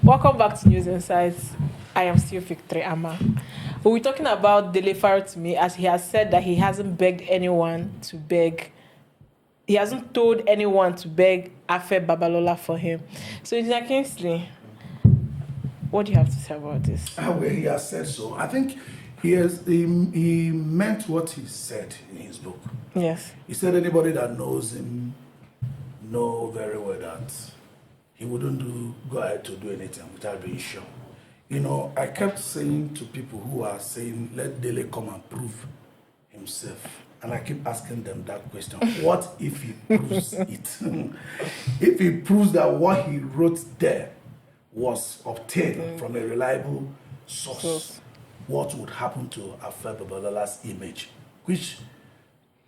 Welcome back to News Insights. I am still Victory Ama. We're talking about Dele Farotimi, as he has said that he hasn't begged anyone to beg. He hasn't told anyone to beg Afe Babalola for him. So, Engineer Kingsley, what do you have to say about this? Well, he has said so. I think he meant what he said in his book. Yes. He said anybody that knows him know very well that he wouldn't go ahead to do anything without being sure. You know, I kept saying to people who are saying, let Dele come and prove himself. And I keep asking them that question. What if he proves it? If he proves that what he wrote there was obtained from a reliable source, what would happen to Afe Babalola's image? Which,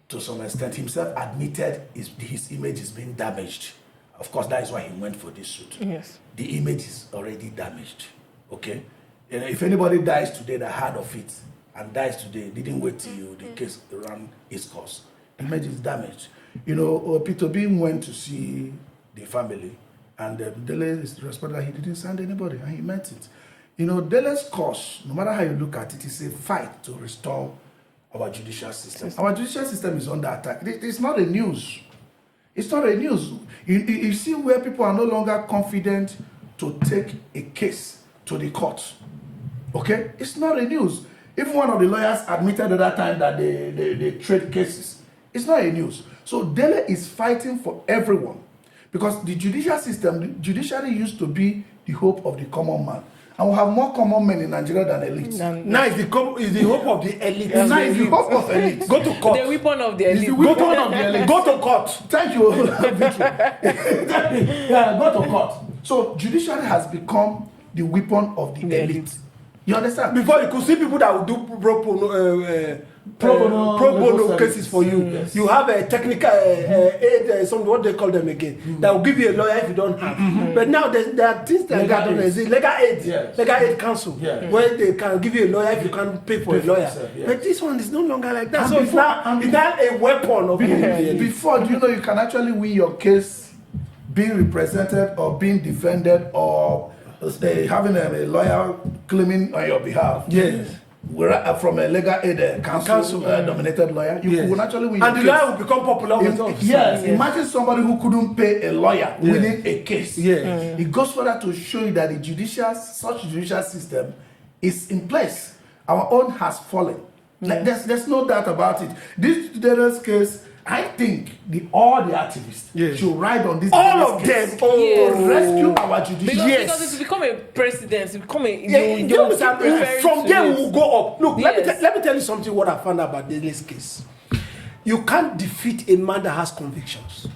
to some extent, himself admitted his image is being damaged. Of course, that is why he went for this suit. Yes. The image is already damaged. Okay? You know, if anybody dies today that heard of it and dies today, didn't wait till the case ran its course, the image is damaged. You know, Peter Bean went to see the family, and Dele is responded that he didn't send anybody, and he meant it. You know, Dele's cause, no matter how you look at it, is a fight to restore our judicial system. Our judicial system is under attack. It's not a news. It's not a news. You see where people are no longer confident to take a case to the court. Okay? It's not a news. Even one of the lawyers admitted at that time that they trade cases. It's not a news. So Dele is fighting for everyone. Because the judicial system, the judiciary used to be the hope of the common man. And we have more common men in Nigeria than elites. Now is the hope of the elite. Now is the hope of elites. Go to court. The weapon of the elite. Go to court. Thank you. Yeah, go to court. So judiciary has become the weapon of the elite. You understand? Before you could see people that would do pro bono cases for you. Yes. You have a technical aid, what they call them again, that will give you a lawyer if you don't have. But now there are things like that. Legal aid, yes. Legal aid council, where they can give you a lawyer if you can't pay for a lawyer. Yes. But this one is no longer like that. And So before, it's not a weapon of the before, do you know you can actually win your case being represented or being defended or having a lawyer claiming on your behalf. Yes. From a legal aid council dominated lawyer, you could actually win. And the case. lawyer will become popular with us. Yes. Imagine somebody who couldn't pay a lawyer winning a case. Yes. It goes further to show you that the such judicial system is in place. Our own has fallen. Like, there's no doubt about it. This Dele's case, I think all the activists should ride on this. All of case them to rescue our judicial. Because it's become a precedent. It's become a from there we will go up. Look, let me tell you something. What I found out about Dele's case, you can't defeat a man that has convictions.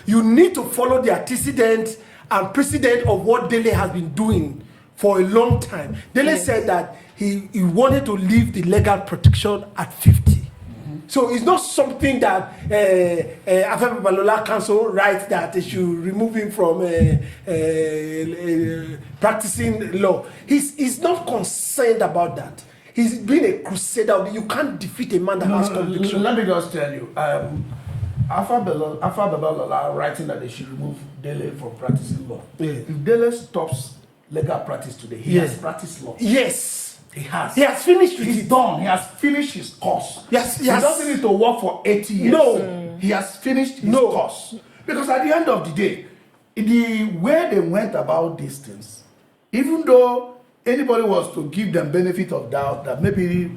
You need to follow the antecedent and precedent of what Dele has been doing for a long time. Dele said that he wanted to leave the legal protection at 50. So it's not something that Afe Babalola Council writes that they should remove him from practicing law. He's not concerned about that. He's been a crusader. You can't defeat a man that has conviction. Let me just tell you, Afe Babalola writing that they should remove Dele from practicing law. Yeah. If Dele stops legal practice today, he has practiced law. Yes. He has. He has finished with He's it. done. He has finished his course. Yes, He doesn't need to work for 80 years. No. He has finished his course. Because at the end of the day, the way they went about these things, even though anybody was to give them benefit of doubt that maybe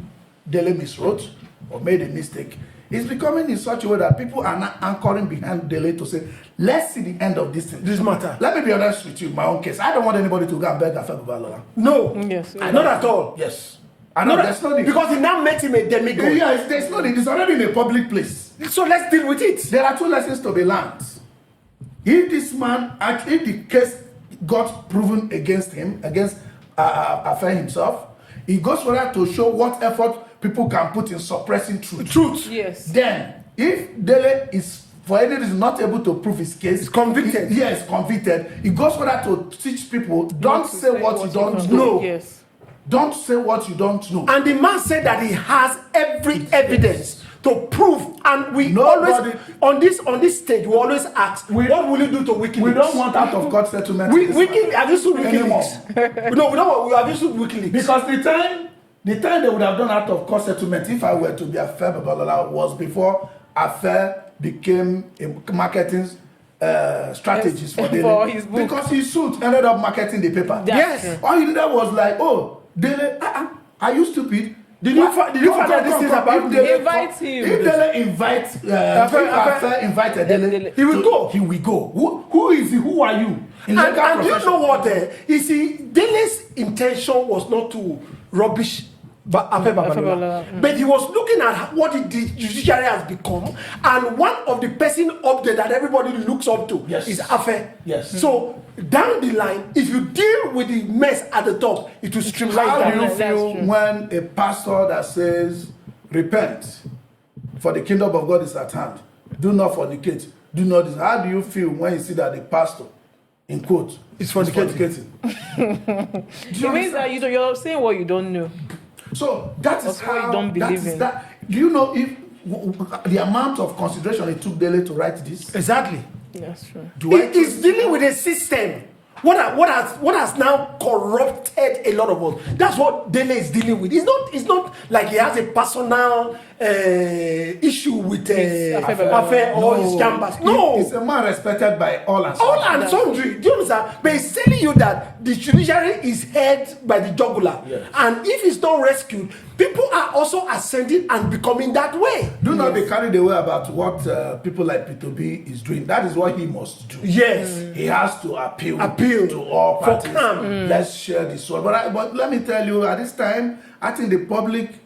Dele miswrote or made a mistake, it's becoming in such a way that people are not anchoring behind Dele to say, let's see the end of this thing. This matter. Let me be honest with you, my own case. I don't want anybody to go and beg Afe Babalola. No. Yes. Not at all. Yes. I know there's no need. Because he now met him a demi-god. Yes, there's no need. It's already in a public place. So let's deal with it. There are two lessons to be learned. If this man, if the case got proven against him, against Afe himself, it goes further to show what effort people can put in suppressing truth. Yes. Then, if Dele is for any reason not able to prove his case, he's convicted. Yes, convicted. It goes further to teach people, don't say what you don't know. Yes. Don't say what you don't know. And the man said that he has every evidence to prove, and we always on this stage we always ask, what will you do to WikiLeaks? We don't want out of court settlement. Have you sued WikiLeaks? No, we don't. Have you sued WikiLeaks? Because the time they would have done out of court settlement, if I were to be Afe Babalola, was before Afe became a marketing strategist for his book. Because he ended up marketing the paper. Yes. All he did was like, oh, Dele, are you stupid? Did you find out this thing about Dele? Invite him. If Dele Afe invited Dele, he will go. He will go. Who is he? Who are you? And you know what? You see, Dele's intention was not to rubbish Afe Babalola. But he was looking at what the judiciary has become, and one of the person up there that everybody looks up to is Afe. Yes. So down the line, if you deal with the mess at the top, it will streamline. How down. do you feel when a pastor that says, repent, for the kingdom of God is at hand, do not fornicate, do not this? How do you feel when you see that the pastor, in quote, is fornicating? It means that you're saying what you don't know. So that is how you don't believe in. Do you know if the amount of consideration it took Dele to write this? Exactly. That's true. He's dealing with a system. What has now corrupted a lot of us. That's what Dele is dealing with. It's not like he has a personal issue with Afe or his shambles. No, he's a man respected by all and sundry. Do you understand? But he's telling you that the judiciary is held by the jugular, and if it's not rescued, people are also ascending and becoming that way. Do not be carried away about what people like P2B is doing. That is what he must do. Yes, he has to appeal to all parties. Let's share this one. But let me tell you, at this time, I think the public,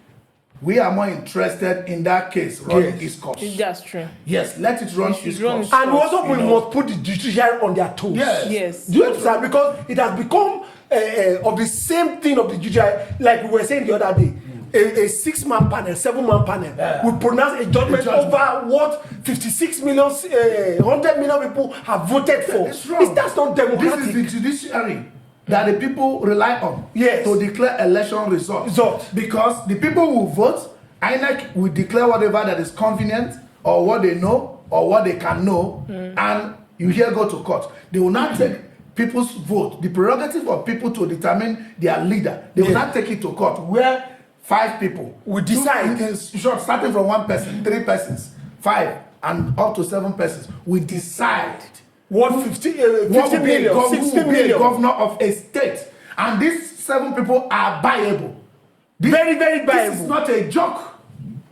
we are more interested in that case running its course. That's true. Yes, let it run its course. And also we must put the judiciary on their toes. Yes. Do you understand? Because it has become of the same thing of the judiciary, like we were saying the other day. A 6-man panel, 7-man panel will pronounce a judgment over what 56 million, 100 million people have voted for. It's wrong. That's not democratic. This is the judiciary that the people rely on to declare election results. Because the people who vote, INEC will declare whatever that is convenient or what they know or what they can know, and you here go to court. They will not take people's vote, the prerogative of people to determine their leader. They will not take it to court where 5 people will decide. Starting from 1 person, 3 persons, 5, and up to 7 persons will decide what 50 million, 60 million governor of a state. And these 7 people are viable. Very, very viable. This is not a joke.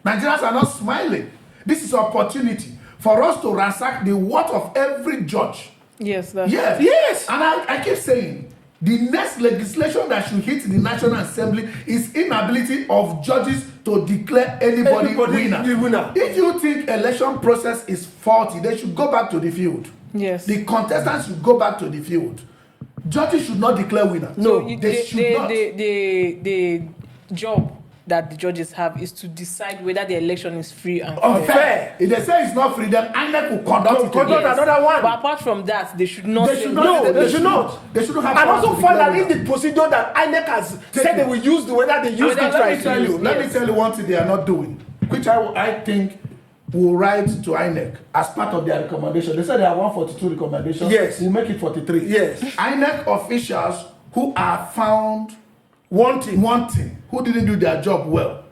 Nigerians are not smiling. This is an opportunity for us to ransack the worth of every judge. Yes, yes. And I keep saying, the next legislation that should hit the National Assembly is inability of judges to declare anybody winner. If you think election process is faulty, they should go back to the field. Yes. The contestants should go back to the field. Judges should not declare winner. No, they should not. The job that the judges have is to decide whether the election is free and fair. If they say it's not free, then INEC will conduct another one. But apart from that, they should not. They should not. They shouldn't have. And also find that if the procedure that INEC has said they will use, whether they use it right. Let me tell you one thing they are not doing, which I think will write to INEC as part of their recommendation. They said they have 142 recommendations. Yes. We'll make it 43. Yes. INEC officials who are found wanting, who didn't do their job well,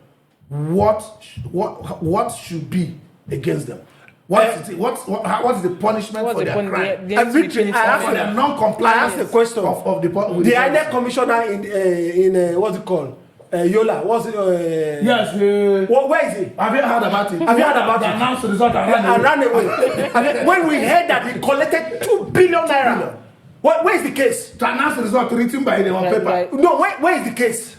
what should be against them? What is the punishment for their crime? For their non-compliance. I asked the question of the INEC commissioner in what's it called? Yola, what's it? Yes. Where is he? Have you heard about it? Have you heard about it? Announced the result and ran away. When we heard that he collected 2 billion naira. Where is the case? To announce the result written by them on paper. Right. No, where is the case?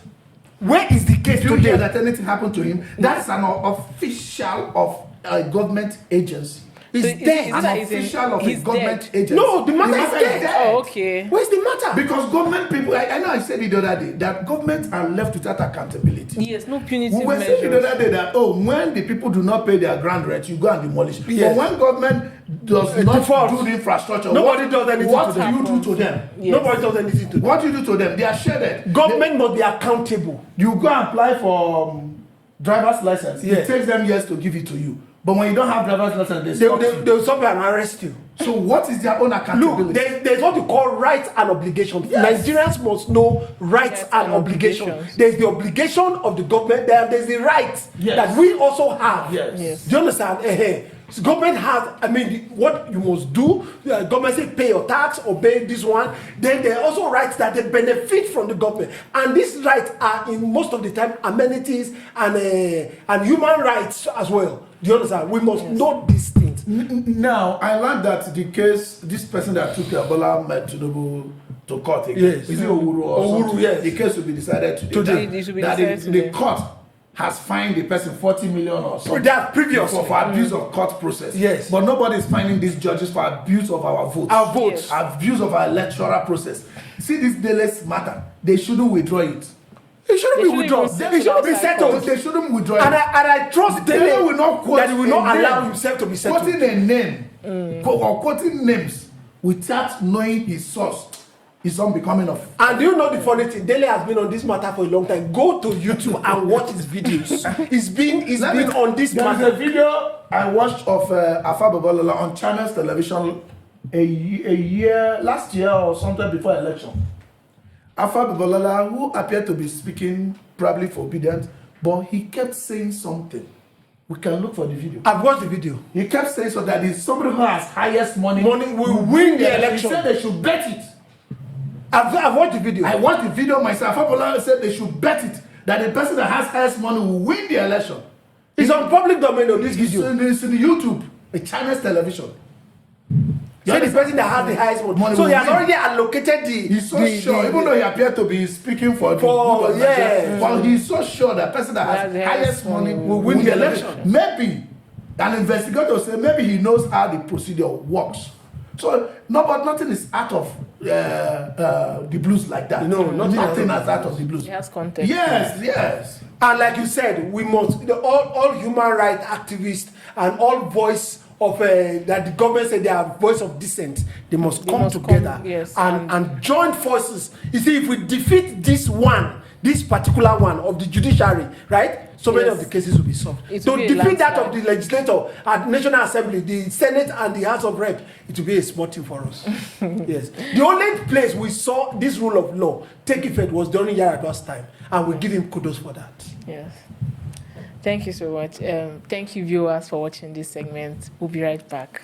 Where is the case Do you today? hear that anything happened to him? That's an official of a government agency. He's dead. An official of a government agency. No, the matter is dead. Oh, okay. Where's the matter? Because government people, I know I said it the other day, that governments are left without accountability. Yes, no punitive We were measures. saying the other day that, when the people do not pay their ground rent, you go and demolish. Yes. But when government does not do the infrastructure, nobody does anything what to them. do you do to them? Yes. Nobody does anything to them. What do you do to them? They are shredded. Government must be accountable. You go and apply for driver's license, it takes them years to give it to you. But when you don't have driver's license, they'll stop you and arrest you. So what is their own accountability? Look, there's what you call rights and obligations. Yes. Nigerians must know rights and obligations. There's the obligation of the government, there's the rights that we also have. Yes. Do you understand? So government has, what you must do, government say pay your tax, obey this one. Then there are also rights that they benefit from the government. And these rights are in most of the time amenities and human rights as well. Do you understand? We must know these things. Now, I learned that the case, this person that took Ebola met to court again. Yes. Is it Owuru or something? Yes. The case will be decided today. The court has fined the person 40 million or something. That previous for abuse of court process. Yes. But nobody is finding these judges for abuse of our votes. Our votes. Abuse of our electoral process. See this Dele's matter. They shouldn't withdraw it. It shouldn't be withdrawn. It shouldn't be settled. They shouldn't withdraw it. And I trust Dele will not quote that he will not allow himself to be settled. Quoting a name or quoting names without knowing his source is unbecoming of. And do you know the funny thing? Dele has been on this matter for a long time. Go to YouTube and watch his videos. He's been on this matter. There's a video I watched of Afe Babalola on Channels Television last year or something before election. Afe Babalola, who appeared to be speaking probably forbidden, but he kept saying something. We can look for the video. I've watched the video. He kept saying so that if somebody who has highest money will win the election. He said they should bet it. I've watched the video. I watched the video myself. Afe Babalola said they should bet it that the person that has highest money will win the election. It's on public domain on this video. It's in YouTube, a Chinese television. So the person that has the highest money. So he has already allocated the. He's so sure, even though he appeared to be speaking for well, he's so sure that person that has the highest money will win the election. Maybe an investigator will say maybe he knows how the procedure works. So but nothing is out of the blues like that. No, nothing is out of the blues. It has context. Yes. And like you said, we must all human rights activists and all voice of that the government said they are voice of dissent. They must come together and join forces. You see, if we defeat this particular one of the judiciary, right? So many of the cases will be solved. To defeat that of the legislator at National Assembly, the Senate and the House of Rep, it will be a small thing for us. Yes. The only place we saw this rule of law take effect was during Yar'Adua's time, and we give him kudos for that. Yes. Thank you so much. Thank you, viewers, for watching this segment. We'll be right back.